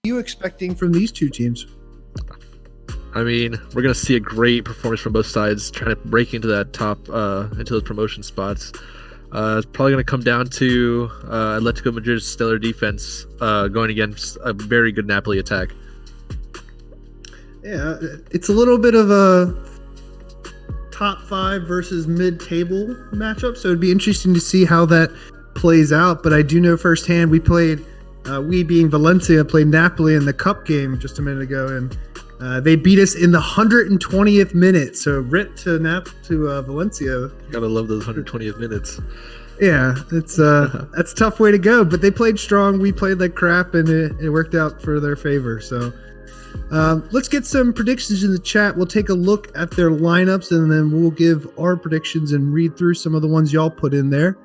you expecting from these two teams? I mean, we're going to see a great performance from both sides, trying to break into that top, into those promotion spots. It's probably going to come down to Atletico Madrid's stellar defense going against a very good Napoli attack. Yeah, it's a little bit of a top 5 versus mid-table matchup, so it'd be interesting to see how that plays out. But I do know firsthand, we being Valencia, played Napoli in the cup game just a minute ago, and they beat us in the 120th minute. So rip to Valencia. Gotta love those 120th minutes. Yeah, it's that's a tough way to go. But they played strong. We played like crap, and it worked out for their favor. So let's get some predictions in the chat. We'll take a look at their lineups, and then we'll give our predictions and read through some of the ones y'all put in there.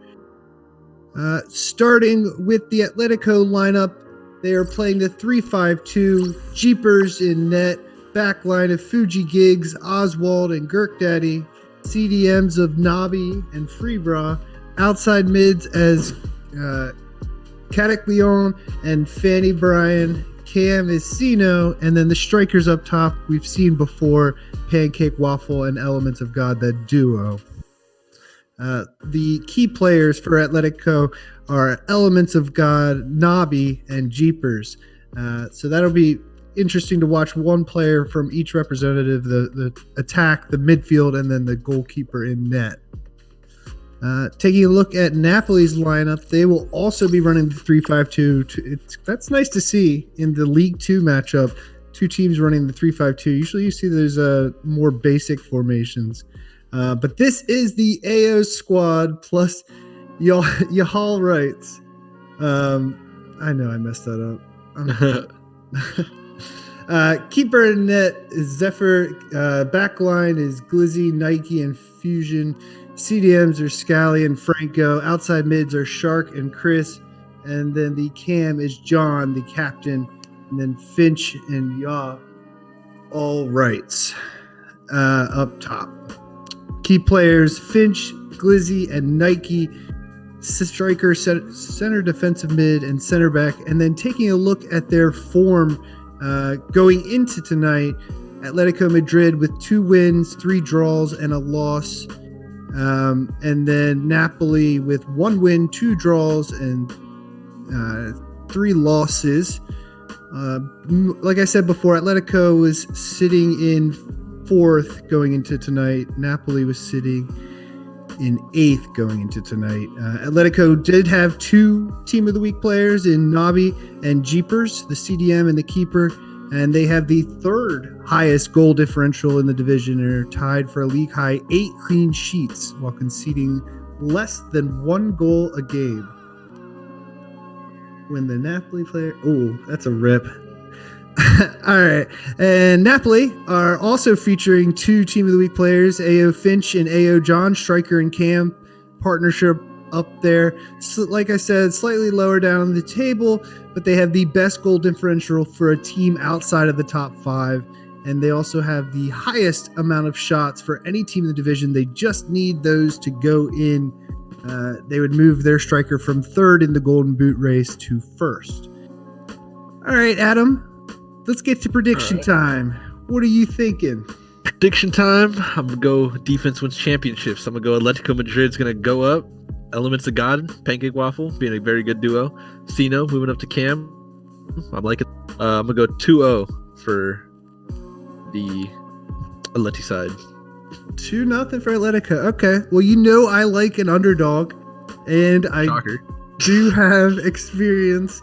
Starting with the Atletico lineup, they are playing the 3-5-2, Jeepers in net, backline of Fuji Gigs, Oswald, and Girk Daddy, CDMs of Nabi and Freebra, outside mids as Kadak Leon and Fanny Bryan, Cam is Sino, and then the strikers up top we've seen before, Pancake Waffle and Elements of God, that duo. The key players for Atletico are Elements of God, Nabi, and Jeepers. So that'll be interesting to watch one player from each representative, the attack, the midfield, and then the goalkeeper in net. Taking a look at Napoli's lineup, they will also be running the 3-5-2. That's nice to see in the League 2 matchup, two teams running the 3-5-2. Usually you see those more basic formations. But this is the AO squad plus Yahal Rights. I know I messed that up. Keeper in net is Zephyr. Backline is Glizzy, Nike, and Fusion. CDMs are Scally and Franco. Outside mids are Shark and Chris. And then the cam is John, the captain. And then Finch and Yaw, all rights up top. Key players, Finch, Glizzy, and Nike. Striker, center defensive mid, and center back. And then taking a look at their form going into tonight, Atletico Madrid with 2 wins, 3 draws, and a loss. And then Napoli with 1 win, 2 draws, and 3 losses. Like I said before, Atletico was sitting in 4th going into tonight. Napoli was sitting in 8th going into tonight. Atletico did have 2 Team of the Week players in Nabi and Jeepers, the CDM and the keeper, and they have the 3rd highest goal differential in the division and are tied for a league high 8 clean sheets while conceding less than 1 goal a game. When the Napoli player... Oh, that's a rip. All right. And Napoli are also featuring 2 Team of the Week players, AO Finch and AO John, striker and cam partnership up there. So, like I said, slightly lower down the table, but they have the best goal differential for a team outside of the top 5. And they also have the highest amount of shots for any team in the division. They just need those to go in. They would move their striker from 3rd in the Golden Boot race to 1st. All right, Adam. Let's get to prediction time. What are you thinking? Prediction time. I'm going to go defense wins championships. I'm going to go Atletico Madrid's going to go up. Elements of God, Pancake Waffle, being a very good duo. Sino moving up to Cam. I like it. I'm going to go 2-0 for the Atleti side. 2-0 for Atletico. Okay. Well, you know I like an underdog, and I do have experience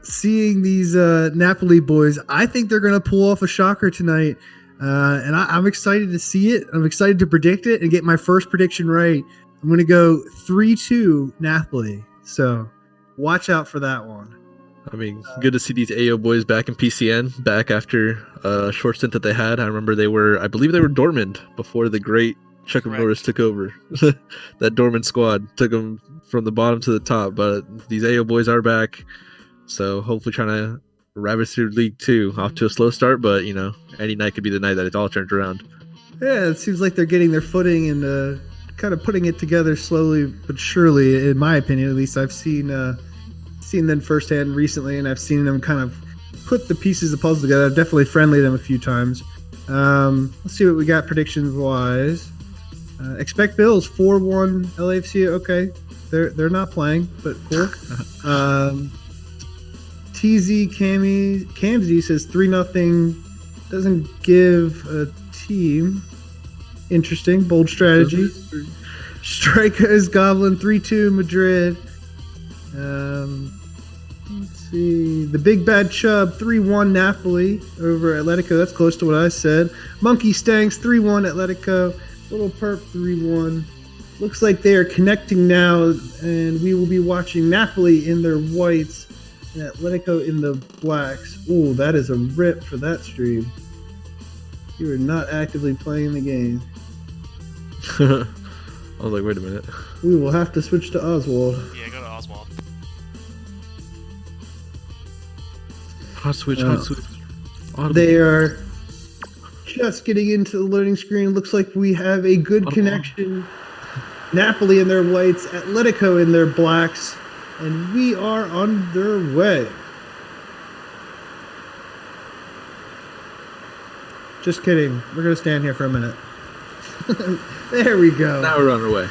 seeing these Napoli boys. I think they're going to pull off a shocker tonight, and I'm excited to see it. I'm excited to predict it and get my first prediction right. I'm going to go 3-2 Napoli, so watch out for that one. I mean, good to see these AO boys back in PCN, back after a short stint that they had. I remember I believe they were Dortmund before the great Chuck Norris took over. That Dortmund squad took them from the bottom to the top, but these AO boys are back. So hopefully trying to ravage through League 2 off to a slow start, but any night could be the night that it all turns around. Yeah, it seems like they're getting their footing and kind of putting it together slowly but surely, in my opinion. At least I've seen them firsthand recently, and I've seen them kind of put the pieces of the puzzle together. I've definitely friendly them a few times. Let's see what we got predictions wise. Expect Bills 4-1 LAFC. Okay, they're not playing, but cool. TZ Camzy says 3-0. Doesn't give a team. Interesting, bold strategy. Strikers Goblin 3-2 Madrid. Let's see. The Big Bad Chub 3-1 Napoli over Atletico. That's close to what I said. Monkey Stanks 3-1 Atletico. Little Perp 3-1. Looks like they are connecting now, and we will be watching Napoli in their whites and Atletico in the blacks. Ooh, that is a rip for that stream. You are not actively playing the game. I was like, wait a minute. We will have to switch to Oswald. Yeah, go to Oswald. Hot switch. Audible. They are just getting into the loading screen. Looks like we have a good connection. Napoli in their whites, Atletico in their blacks, and we are underway. Just kidding. We're going to stand here for a minute. There we go. Now we're on our way.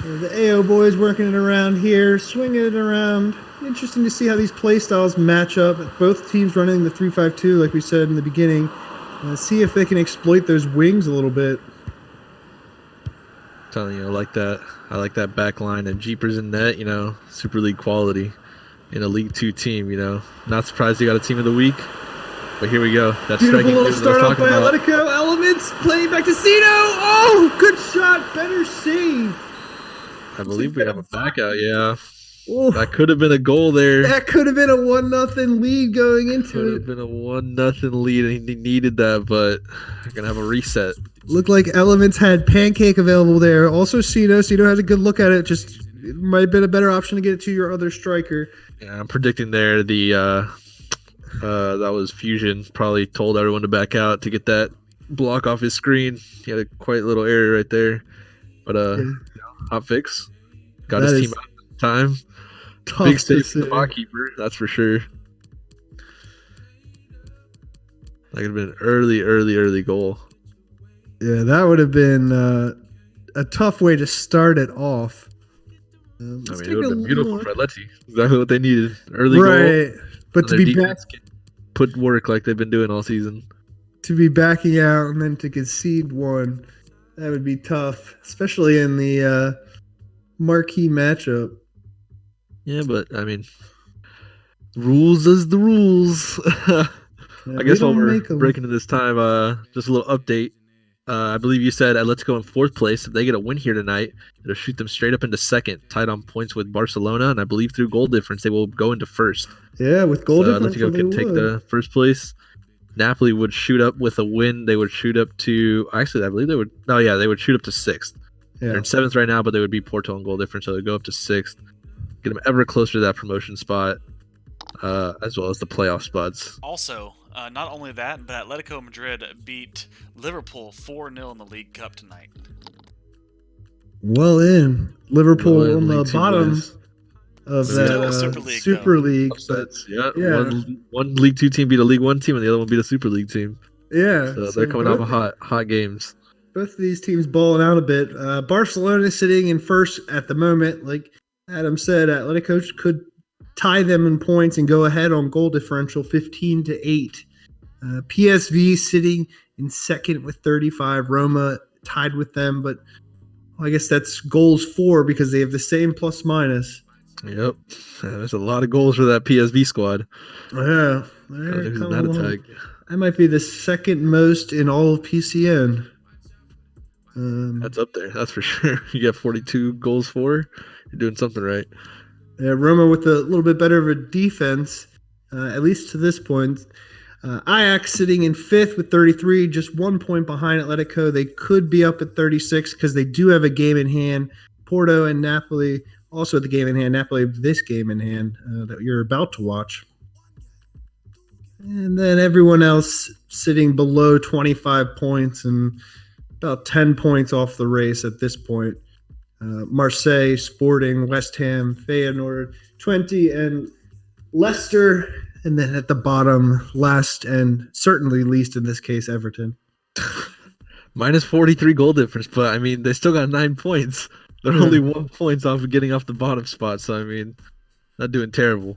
The AO boys working it around here, swinging it around. Interesting to see how these play styles match up. Both teams running the 3-5-2, like we said in the beginning. See if they can exploit those wings a little bit. Telling you, I like that back line and Jeepers in net, Super League quality in a League 2 team, Not surprised they got a team of the week, but here we go. That's beautiful little start off by Atletico. Elements playing back to Cino. Oh, good shot. Better save. I believe we have a back out, yeah. Ooh. That could have been a goal there. That could have been a 1-0 lead going into it. Could have been a 1-0 lead, and he needed that, but we're going to have a reset. Looked like Elements had Pancake available there. Also Cino. Cino had a good look at it. Just it might have been a better option to get it to your other striker. Yeah, I'm predicting there that was Fusion. Probably told everyone to back out to get that block off his screen. He had a quite little area right there. But hot fix. Got his team out at the time. Big save for the bot keeper, that's for sure. That could have been an early goal. Yeah, that would have been a tough way to start it off. It would have been beautiful for Atleti. Exactly what they needed. Early goal. But to be back, put work like they've been doing all season. To be backing out and then to concede one, that would be tough, especially in the Marquee matchup. Yeah, but I mean, rules is the rules. I guess while we're breaking into this time, just a little update. I believe you said Atletico in 4th place. If they get a win here tonight, it'll shoot them straight up into 2nd, tied on points with Barcelona, and I believe through goal difference they will go into 1st. Yeah, with goal difference, Atletico can take the 1st place. Napoli would shoot up with a win. They would shoot up to I believe they would. Oh yeah, they would shoot up to 6th. Yeah. They're in 7th right now, but they would be Porto on goal difference, so they go up to 6th. Get them ever closer to that promotion spot, as well as the playoff spots. Also, not only that, but Atletico Madrid beat Liverpool 4-0 in the League Cup tonight. Well in. Liverpool on the bottom of that Super League. Upsets, yeah. One League 2 team beat a League 1 team, and the other one beat a Super League team. Yeah. So they're coming off of hot games. Both of these teams balling out a bit. Barcelona is sitting in 1st at the moment. Like Adam said, Atletico could tie them in points and go ahead on goal differential 15-8. PSV sitting in 2nd with 35. Roma tied with them, but I guess that's goals for because they have the same plus minus. Yep. There's a lot of goals for that PSV squad. Yeah. That might be the 2nd most in all of PCN. That's up there. That's for sure. You got 42 goals for. You're doing something right. Yeah, Roma with a little bit better of a defense, at least to this point. Ajax sitting in 5th with 33, just 1 point behind Atletico. They could be up at 36 because they do have a game in hand. Porto and Napoli also the game in hand. Napoli have this game in hand that you're about to watch. And then everyone else sitting below 25 points and about 10 points off the race at this point. Marseille, Sporting, West Ham, Feyenoord, 20, and Leicester, and then at the bottom, last and certainly least in this case, Everton. Minus 43 goal difference, but I mean, they still got 9 points. They're only 1 point off of getting off the bottom spot, so I mean, not doing terrible.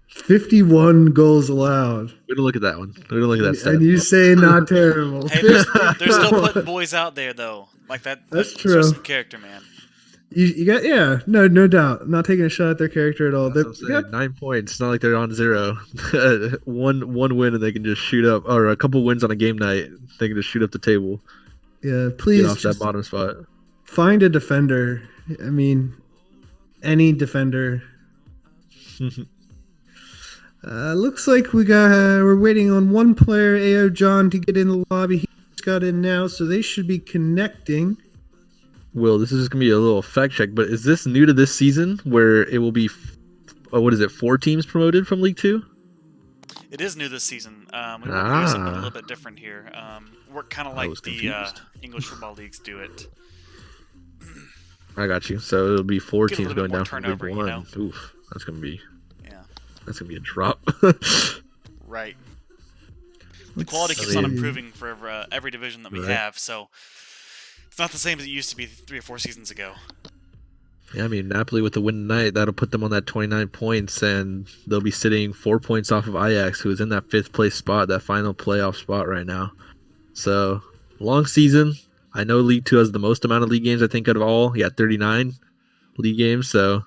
51 goals allowed. We don't look at that one. We don't look at that stat. And you say not terrible. Hey, they're still putting boys out there though. Like that. That's Shows true. some character, man. You got no doubt. I'm not taking a shot at their character at all. That's what I'm saying. 9 points. It's not like they're on 0. one win and they can just shoot up, or a couple wins on a game night, they can just shoot up the table. Yeah, please get off that bottom spot. Find a defender. I mean, any defender. Looks like we're waiting on one player, AO John, to get in the lobby. He's got in now, so they should be connecting. Will, this is just gonna be a little fact check, but is this new to this season where it will be 4 teams promoted from League 2? It is new this season. We want to do something a little bit different here. We're kind of like the English football leagues do it. I got you. So it'll be 4 teams going down from League 1. You know? Oof, that's gonna be a drop. Right. The quality keeps on improving for every division that we have, so it's not the same as it used to be 3 or 4 seasons ago. Yeah, I mean, Napoli with the win tonight, that'll put them on that 29 points, and they'll be sitting 4 points off of Ajax, who is in that 5th place spot, that final playoff spot right now. So, long season. I know League 2 has the most amount of league games, I think, out of all. Yeah, 39 league games, so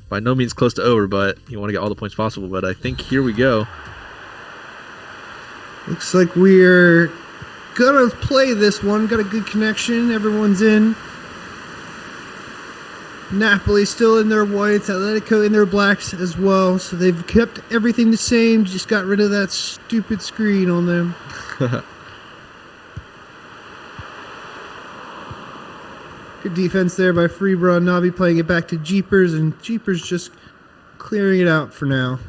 by no means close to over, but you want to get all the points possible. But I think here we go. Looks like we're gonna play this one. Got a good connection. Everyone's in. Napoli still in their whites. Atletico in their blacks as well. So they've kept everything the same. Just got rid of that stupid screen on them. Good defense there by Freebra. Navi playing it back to Jeepers, and Jeepers just clearing it out for now.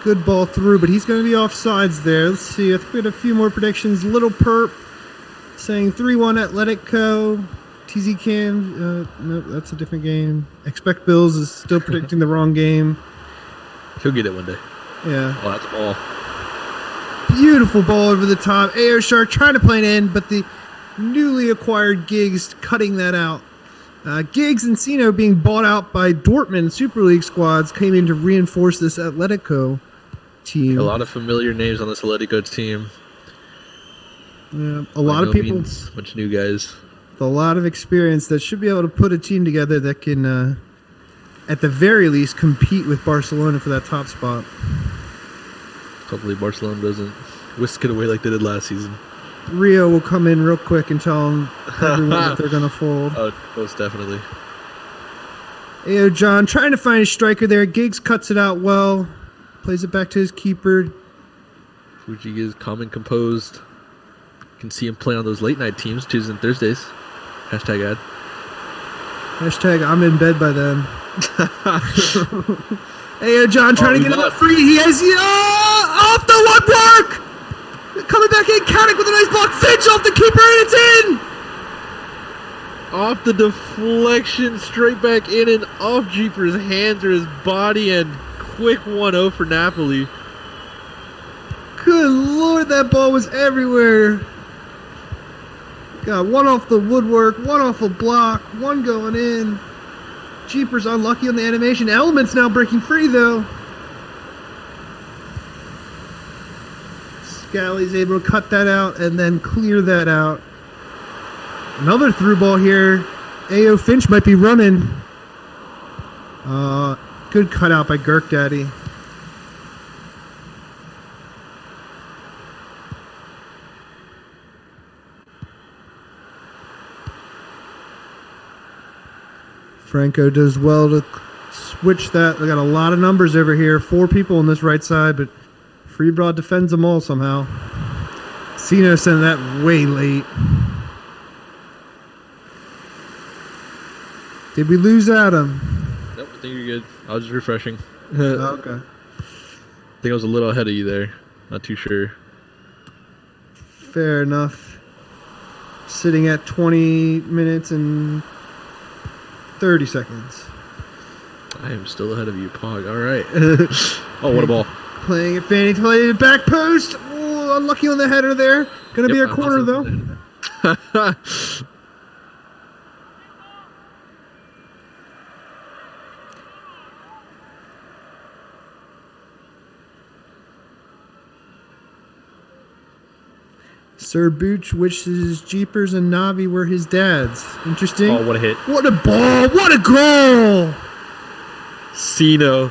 Good ball through, but he's going to be offsides there. Let's see. I think we had a few more predictions. Little Perp saying 3-1 Atletico. TZ Cam, no, that's a different game. Expect Bills is still predicting the wrong game. He'll get it one day. Yeah. Oh, that's all. Beautiful ball over the top. AO Shark trying to play an end, but the newly acquired Giggs cutting that out. Giggs and Sino being bought out by Dortmund Super League squads came in to reinforce this Atletico team. A lot of familiar names on this Atletico team. Yeah, a lot of people. A bunch of new guys. With a lot of experience that should be able to put a team together that can, at the very least, compete with Barcelona for that top spot. Hopefully Barcelona doesn't whisk it away like they did last season. Rio will come in real quick and tell everyone that they're going to fold. Oh, most definitely. AO John trying to find a striker there. Giggs cuts it out well. Plays it back to his keeper. Fuji is calm and composed. You can see him play on those late night teams, Tuesdays and Thursdays. Hashtag ad. Hashtag I'm in bed by then. AO John trying to get it free. He has off the woodwork! Coming back in, Caddick with a nice block. Finch off the keeper, and it's in! Off the deflection, straight back in and off Jeepers' hands or his body, and quick 1-0 for Napoli. Good lord, that ball was everywhere. Got one off the woodwork, one off a block, one going in. Jeepers unlucky on the animation. Elements now breaking free, though. Scally's able to cut that out and then clear that out. Another through ball here. AO Finch might be running. Good cutout by Girk Daddy. Franco does well to switch that. They got a lot of numbers over here. 4 people on this right side, but Freebroad defends them all somehow. Sino sent that way late. Did we lose Adam? Nope, I think you're good. I was just refreshing. Okay. I think I was a little ahead of you there. Not too sure. Fair enough. Sitting at 20 minutes and 30 seconds. I am still ahead of you, Pog. All right. Oh, what a ball. Playing it, Fanny, playing it back post. Oh, unlucky on the header there. Going to be a corner, though. Sir Booch wishes Jeepers and Navi were his dads. Interesting. Oh, what a hit. What a ball. What a goal. Sino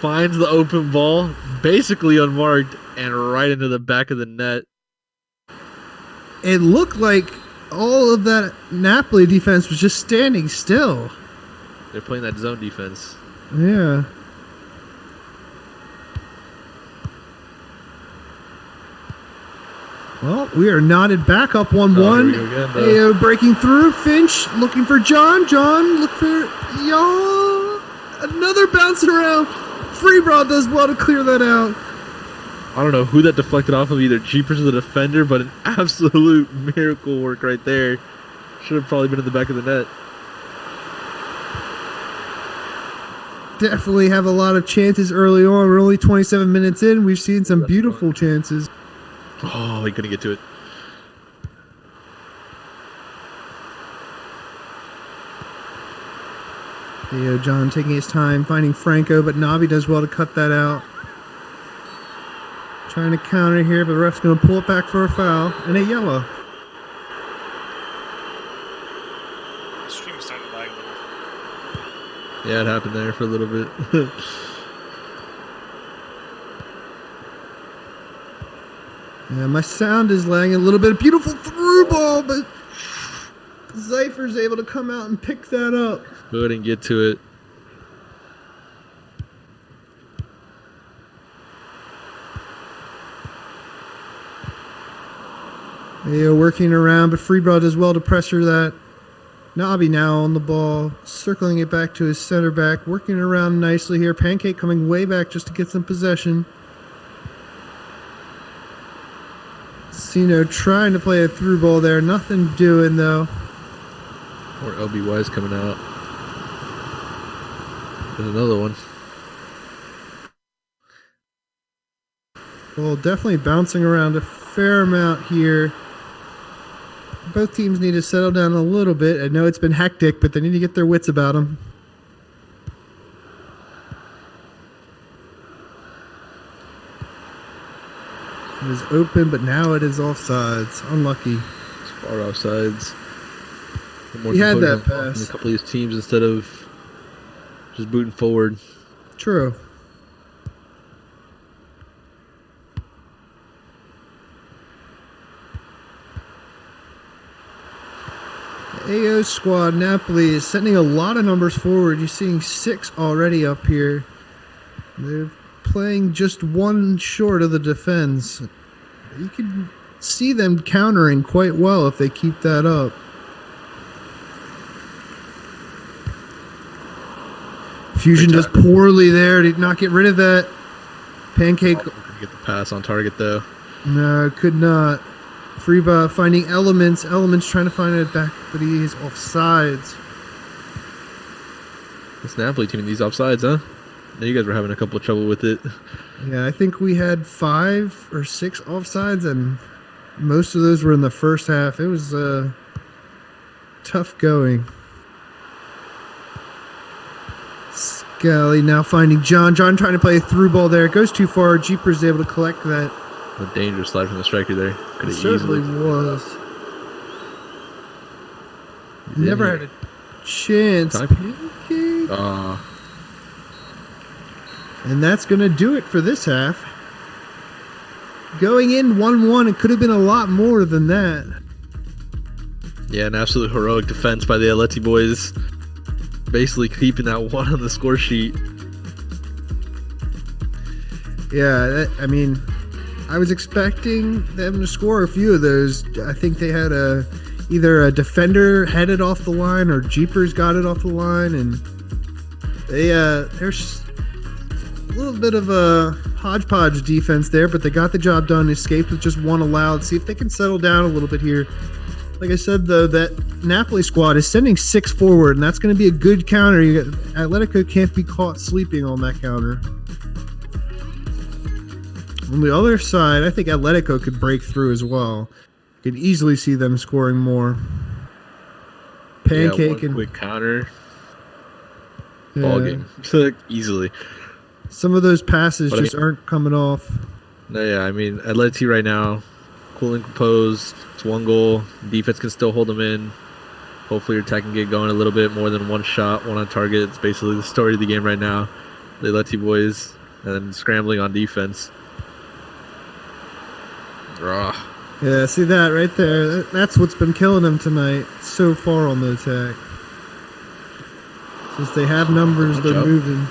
finds the open ball, basically unmarked, and right into the back of the net. It looked like all of that Napoli defense was just standing still. They're playing that zone defense. Yeah. Well, we are knotted back up 1-1. Ayo breaking through. Finch looking for John. John look for y'all. Another bounce around. Freebraw does well to clear that out. I don't know who that deflected off of, either Jeepers or the defender, but an absolute miracle work right there. Should have probably been in the back of the net. Definitely have a lot of chances early on. We're only 27 minutes in. We've seen some beautiful chances. Oh, he couldn't get to it. Theo John taking his time, finding Franco, but Navi does well to cut that out. Trying to counter here, but the ref's going to pull it back for a foul and a yellow. The stream started to lag a little. Yeah, it happened there for a little bit. Yeah, my sound is lagging a little bit. Beautiful through ball, but Zypher's able to come out and pick that up. Couldn't get to it. Yeah, working around, but Freebraw does well to pressure that. Nabi now on the ball, circling it back to his center back, working around nicely here. Pancake coming way back just to get some possession. Sino trying to play a through ball there. Nothing doing, though. Or LBY's coming out. There's another one. Well, definitely bouncing around a fair amount here. Both teams need to settle down a little bit. I know it's been hectic, but they need to get their wits about them. It was open, but now it is offsides. Unlucky. It's far offsides. He had that pass. A couple of these teams instead of just booting forward. True. AO squad, Napoli is sending a lot of numbers forward. You're seeing 6 already up here. They're playing just one short of the defense. You can see them countering quite well if they keep that up. Fusion does poorly there. Did not get rid of that. Pancake. Get the pass on target though. No, could not. Freeba finding Elements. Elements trying to find it back, but he is offsides. This Napoli team in these offsides, huh? Now you guys were having a couple of trouble with it. Yeah, I think we had 5 or 6 offsides, and most of those were in the first half. It was tough going. Scally now finding John. John trying to play a through ball there. It goes too far. Jeepers able to collect that. A dangerous slide from the striker there. Could have certainly was. Never had a chance. Pancake. And that's going to do it for this half. Going in 1-1, it could have been a lot more than that. Yeah, an absolute heroic defense by the Atleti boys. Basically keeping that one on the score sheet. Yeah, I mean, I was expecting them to score a few of those. I think they had either a defender headed off the line or Jeepers got it off the line, and there's a little bit of a hodgepodge defense there, but they got the job done. Escaped with just one allowed. See if they can settle down a little bit here. Like I said, though, that Napoli squad is sending 6 forward, and that's going to be a good counter. Atletico can't be caught sleeping on that counter. On the other side, I think Atletico could break through as well. Could easily see them scoring more. Pancake one quick counter. Yeah. Ball game. Easily. Some of those passes aren't coming off. No, yeah, I mean, Atleti right now, cool and composed. It's 1 goal. Defense can still hold them in. Hopefully your attack can get going a little bit more than 1 shot, 1 on target. It's basically the story of the game right now. The Atleti boys and scrambling on defense. Ugh. Yeah, see that right there? That's what's been killing them tonight so far on the attack. Since they have numbers, they're moving.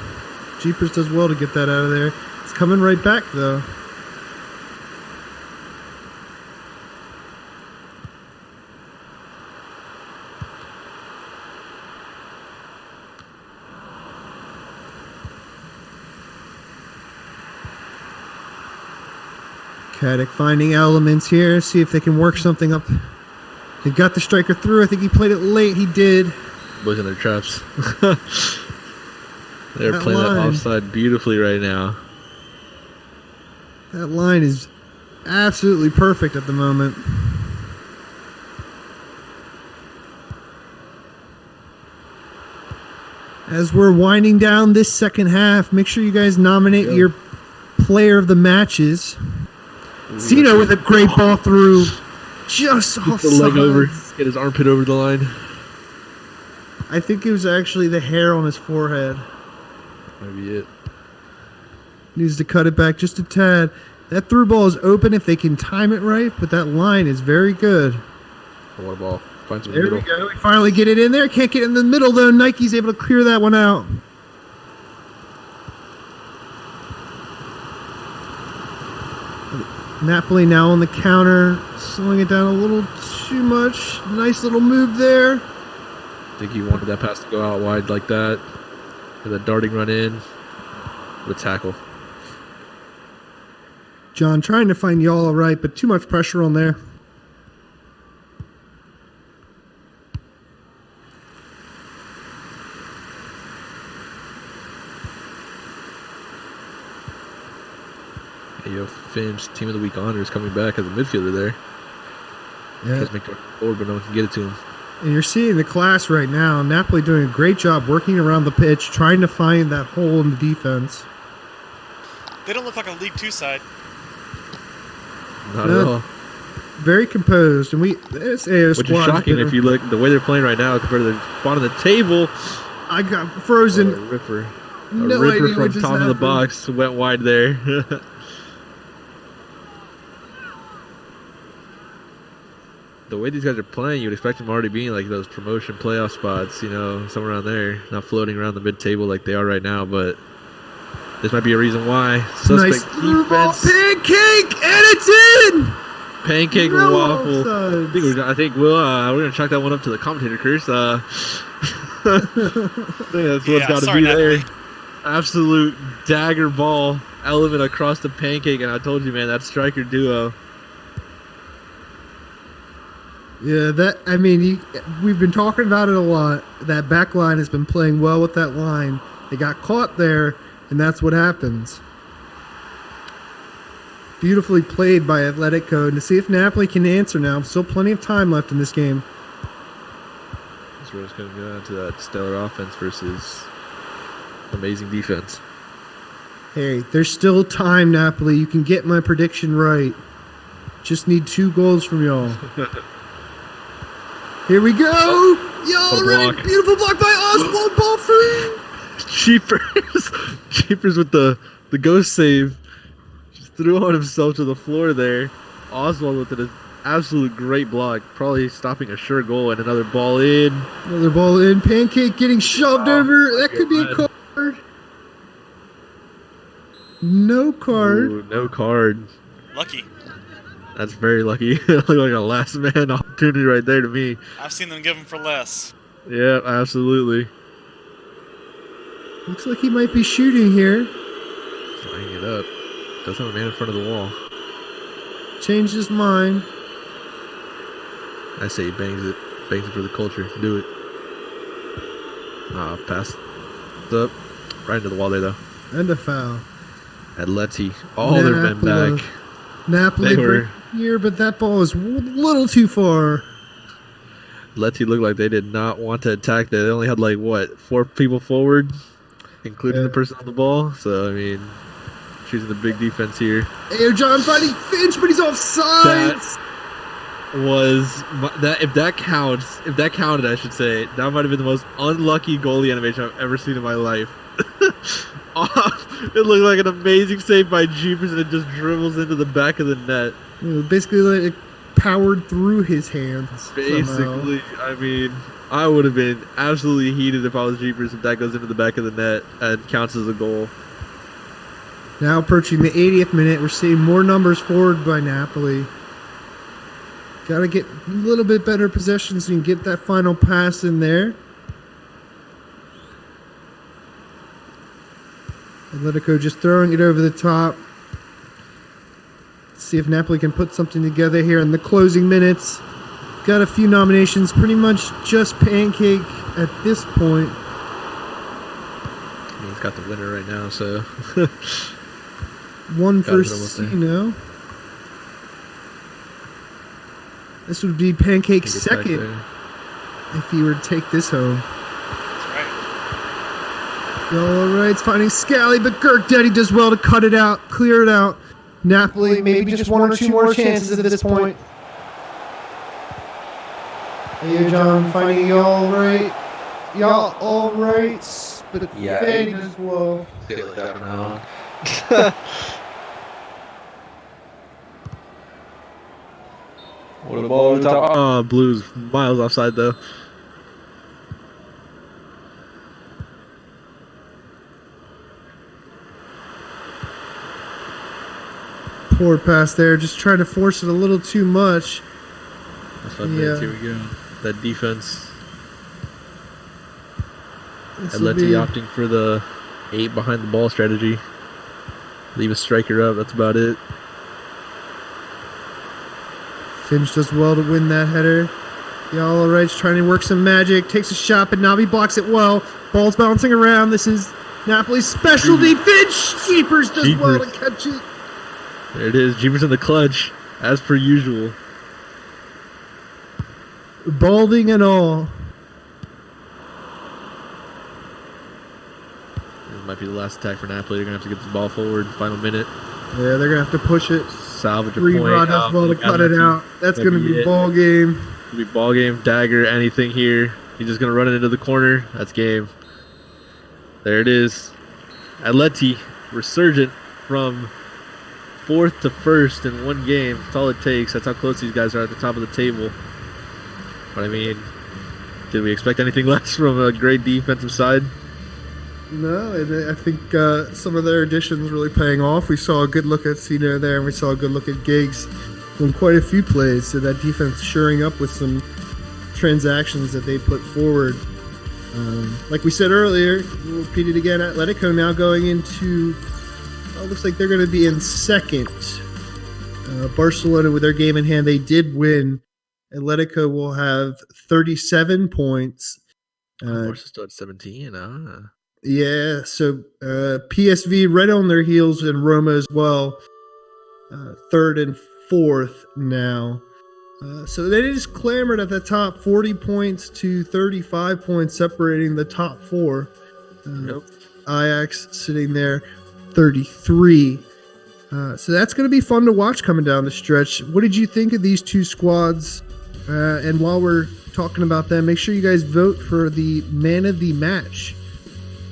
Jeepers does well to get that out of there. It's coming right back, though. Caddick finding elements here. See if they can work something up. They've got the striker through. I think he played it late. He did. Boys in their traps. They're playing that offside beautifully right now. That line is absolutely perfect at the moment. As we're winding down this second half, make sure you guys nominate your player of the matches. Cino with a great ball through. Just off the leg over. Get his armpit over the line. I think it was actually the hair on his forehead. Maybe it. Needs to cut it back just a tad. That through ball is open if they can time it right, but that line is very good. Water ball. Finds there we go. We finally get it in there. Can't get it in the middle, though. Nike's able to clear that one out. Napoli now on the counter, slowing it down a little too much. Nice little move there. I think he wanted that pass to go out wide like that. With a darting run in. With a tackle. John trying to find y'all right, but too much pressure on there. Finn's Team of the Week honors coming back as a midfielder there. Yeah. He's making forward, but no one can get it to him. And you're seeing the class right now. Napoli doing a great job working around the pitch, trying to find that hole in the defense. They don't look like a League 2 side. Not at all. Very composed, and it's a which is shocking if you look the way they're playing right now compared to the bottom of the table. I got frozen. What a ripper! No ripper idea from top of the box went wide there. The way these guys are playing, you would expect them already being like those promotion playoff spots, you know, somewhere around there, not floating around the mid-table like they are right now. But this might be a reason why. Nice through ball, Pancake, and it's in. Pancake no waffle. I think we're gonna chalk that one up to the commentator curse. I think that's what's got to be there. Absolute dagger ball element across the Pancake, and I told you, man, that striker duo. Yeah, we've been talking about it a lot. That back line has been playing well with that line. They got caught there, and that's what happens. Beautifully played by Atletico, and to see if Napoli can answer now. Still plenty of time left in this game. This road's going to go into that stellar offense versus amazing defense. Hey, there's still time, Napoli. You can get my prediction right. Just need 2 goals from y'all. Here we go! Y'all ready? Beautiful block by Oswald, ball free! Cheapers with the ghost save. Just threw on himself to the floor there. Oswald with an absolute great block. Probably stopping a sure goal and another ball in. Another ball in. Pancake getting shoved over. That could be a card. No card. Ooh, no card. Lucky. That's very lucky. Looked like a last man opportunity right there to me. I've seen them give him for less. Yeah, absolutely. Looks like he might be shooting here. Flying it up. Does have a man in front of the wall. Changed his mind. I say he bangs it for the culture. Do it. Pass up. Right into the wall there, though. And a foul. Atleti. All their men back. Napoli were here, but that ball was a little too far. Atleti looked like they did not want to attack. They only had, 4 people forward, including the person on the ball. So, I mean, choosing the big defense here. Ayo John finding Finch, but he's offside. If that counted, I should say, that might have been the most unlucky goalie animation I've ever seen in my life. It looked like an amazing save by Jeepers, and it just dribbles into the back of the net. Basically, it powered through his hands. Basically, somehow. I mean, I would have been absolutely heated if I was Jeepers if that goes into the back of the net and counts as a goal. Now approaching the 80th minute, we're seeing more numbers forward by Napoli. Got to get a little bit better possessions and get that final pass in there. Atletico just throwing it over the top. Let's see if Napoli can put something together here in the closing minutes. Got a few nominations, pretty much just pancake at this point. He's got the winner right now, so. One for Sino. This would be Pancake's second if he were to take this home. That's right. All right, it's finding Scally, but Girk Daddy does well to cut it out, clear it out. Napoli, maybe just one or two more chances at this point. Hey, John, finding y'all right. Y'all all right, but Fanny as well. Feel that now. What a ball to top. Oh, Blues miles offside though. Poor pass there, just trying to force it a little too much. That's 5 minutes. Here we go. That defense. Atleti opting for the 8 behind the ball strategy. Leave a striker up. That's about it. Finch does well to win that header. Y'all Right's trying to work some magic. Takes a shot, but Navi blocks it well. Ball's bouncing around. This is Napoli's specialty. Finch! Jeepers does well to catch it. There it is. Jeepers in the clutch, as per usual. Balding and all. This might be the last attack for Napoli. They're going to have to get the ball forward. Final minute. Yeah, they're going to have to push it. Salvage a point. Rod does well to cut it out. That's going to be ball game. It'll be ball game, dagger, anything here. He's just going to run it into the corner. That's game. There it is. Atleti, resurgent from 4th to 1st in one game. That's all it takes. That's how close these guys are at the top of the table. But I mean, did we expect anything less from a great defensive side? No, and I think some of their additions really paying off. We saw a good look at Cena there, and we saw a good look at Giggs on quite a few plays. So that defense shoring up with some transactions that they put forward. Like we said earlier, we'll repeat it again, Atletico now going into, looks like they're going to be in second. Barcelona, with their game in hand, they did win. Atletico will have 37 points. Barca still at 17. Yeah, so PSV right on their heels, and Roma as well. 3rd and 4th now. So they just clamored at the top, 40 points to 35 points, separating the top 4. Yep. Ajax sitting there, 33. So that's going to be fun to watch coming down the stretch. What did you think of these two squads? And while we're talking about them, make sure you guys vote for the man of the match.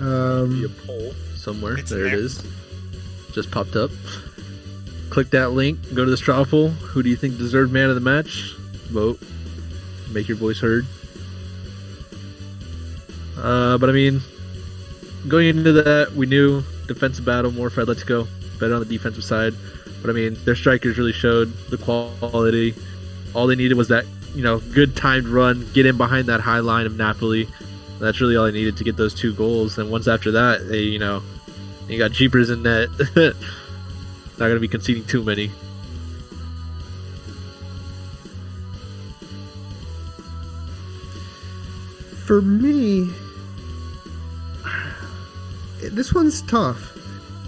Be a poll somewhere. There it is. Just popped up. Click that link. Go to the straw poll. Who do you think deserved man of the match? Vote. Make your voice heard. But I mean, going into that, we knew defensive battle more for Atletico, better on the defensive side. But I mean, their strikers really showed the quality. All they needed was that, good timed run, get in behind that high line of Napoli. That's really all they needed to get those 2 goals. And once after that, they, you got Jeepers in net. Not going to be conceding too many. For me, this one's tough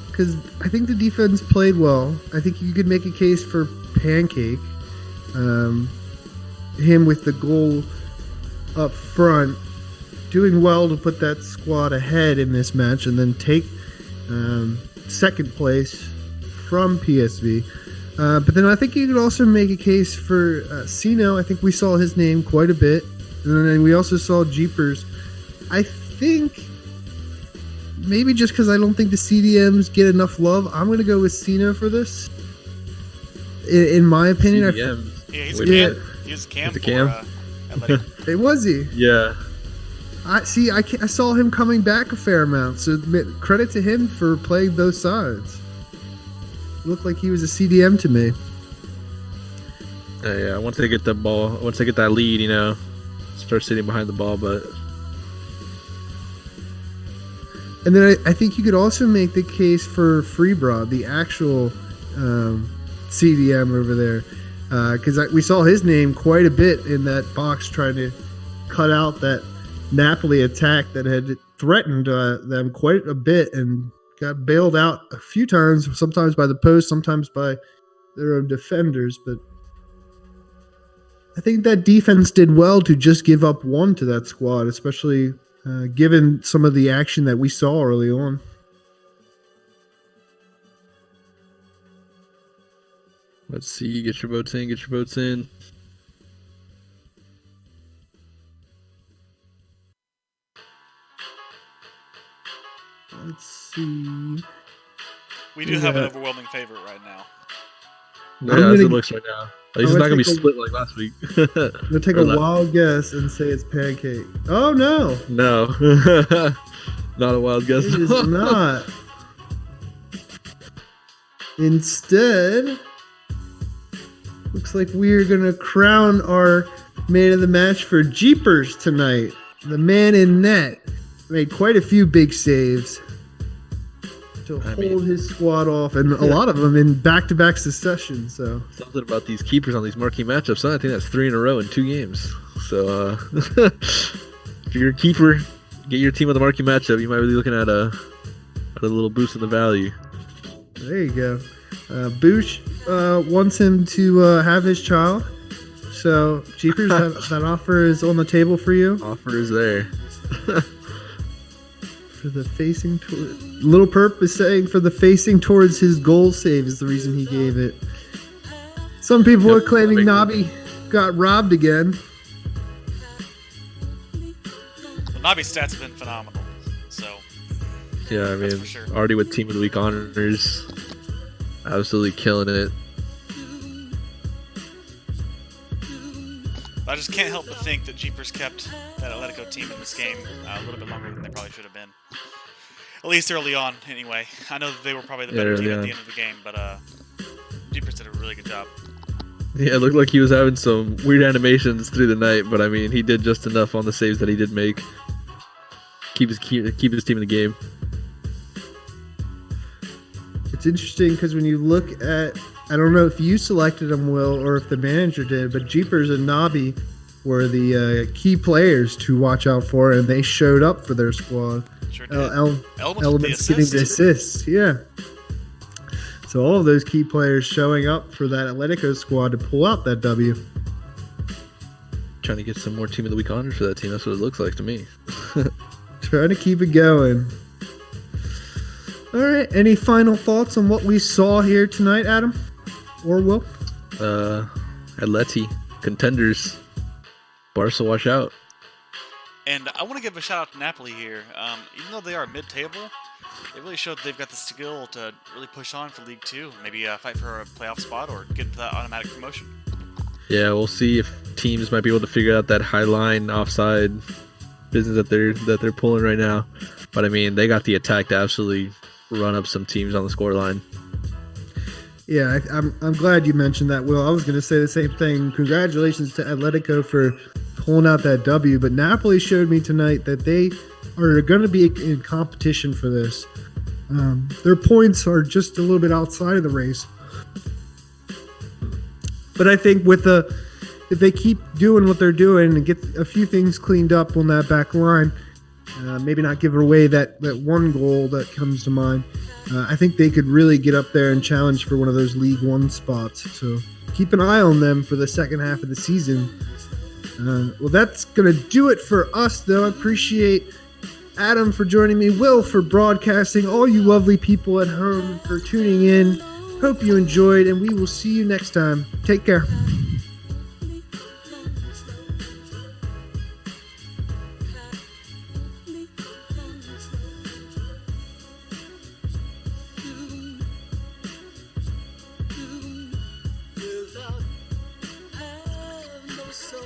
because I think the defense played well. I think you could make a case for Pancake. Him with the goal up front, doing well to put that squad ahead in this match and then take second place from PSV. But then I think you could also make a case for Sino. I think we saw his name quite a bit. And then we also saw Jeepers. I think maybe just because I don't think the CDMs get enough love, I'm going to go with Sino for this. In my opinion. He was Cam. Atletico. It was he? Yeah. I saw him coming back a fair amount, so credit to him for playing both sides. Looked like he was a CDM to me. Yeah, once they get the ball, once they get that lead, start sitting behind the ball, but... And then I think you could also make the case for Freebroad, the actual CDM over there. Because we saw his name quite a bit in that box trying to cut out that Napoli attack that had threatened them quite a bit and got bailed out a few times, sometimes by the post, sometimes by their own defenders. But I think that defense did well to just give up one to that squad, especially given some of the action that we saw early on. Let's see. Get your votes in. Let's see. We do have an overwhelming favorite right now. Yeah, as it looks right now. He's not going to be split like last week. I'm going to take a wild guess and say it's Pancake. Oh, no. No. Not a wild guess. It is not. Instead, looks like we're going to crown our man of the match for Jeepers tonight. The man in net made quite a few big saves to hold his squad off, and a lot of them in back-to-back succession. So something about these keepers on these marquee matchups. I think that's 3 in a row in 2 games. So if you're a keeper, get your team on the marquee matchup. You might be looking at a little boost in the value. There you go. Boosh wants him to have his child. So, Jeepers, that offer is on the table for you. Offer is there. For the facing toward... Little Perp is saying for the facing towards his goal save is the reason he gave it. Some people are claiming Nabi got robbed again. Well, Nabi's stats have been phenomenal. So, yeah, I mean, sure. Already with Team of the Week honors. Absolutely killing it. I just can't help but think that Jeepers kept that Atletico team in this game a little bit longer than they probably should have been. At least early on, anyway. I know that they were probably the better team at the end of the game, but Jeepers did a really good job. Yeah, it looked like he was having some weird animations through the night, but I mean, he did just enough on the saves that he did make. Keep his team in the game. It's interesting because when you look at, I don't know if you selected him, Will, or if the manager did, but Jeepers and Nabi were the key players to watch out for, and they showed up for their squad. Sure did. Elements getting the assists, yeah. So all of those key players showing up for that Atletico squad to pull out that W. Trying to get some more Team of the Week honors for that team. That's what it looks like to me. Trying to keep it going. All right. Any final thoughts on what we saw here tonight, Adam? Or Will? Atleti, contenders. Barca, watch out. And I want to give a shout out to Napoli here. Even though they are mid-table, they really showed they've got the skill to really push on for League 2. Maybe fight for a playoff spot or get into that automatic promotion. Yeah, we'll see if teams might be able to figure out that high line offside business that they're pulling right now. But I mean, they got the attack to absolutely run up some teams on the scoreline. Yeah, I'm glad you mentioned that, Will. I was going to say the same thing. Congratulations to Atletico for pulling out that W, but Napoli showed me tonight that they are going to be in competition for this. Their points are just a little bit outside of the race. But I think with if they keep doing what they're doing and get a few things cleaned up on that back line, maybe not give away that one goal that comes to mind, I think they could really get up there and challenge for one of those League One spots. So keep an eye on them for the second half of the season. Well, that's going to do it for us, though. I appreciate Adam for joining me, Will for broadcasting, all you lovely people at home for tuning in. Hope you enjoyed, and we will see you next time. Take care. So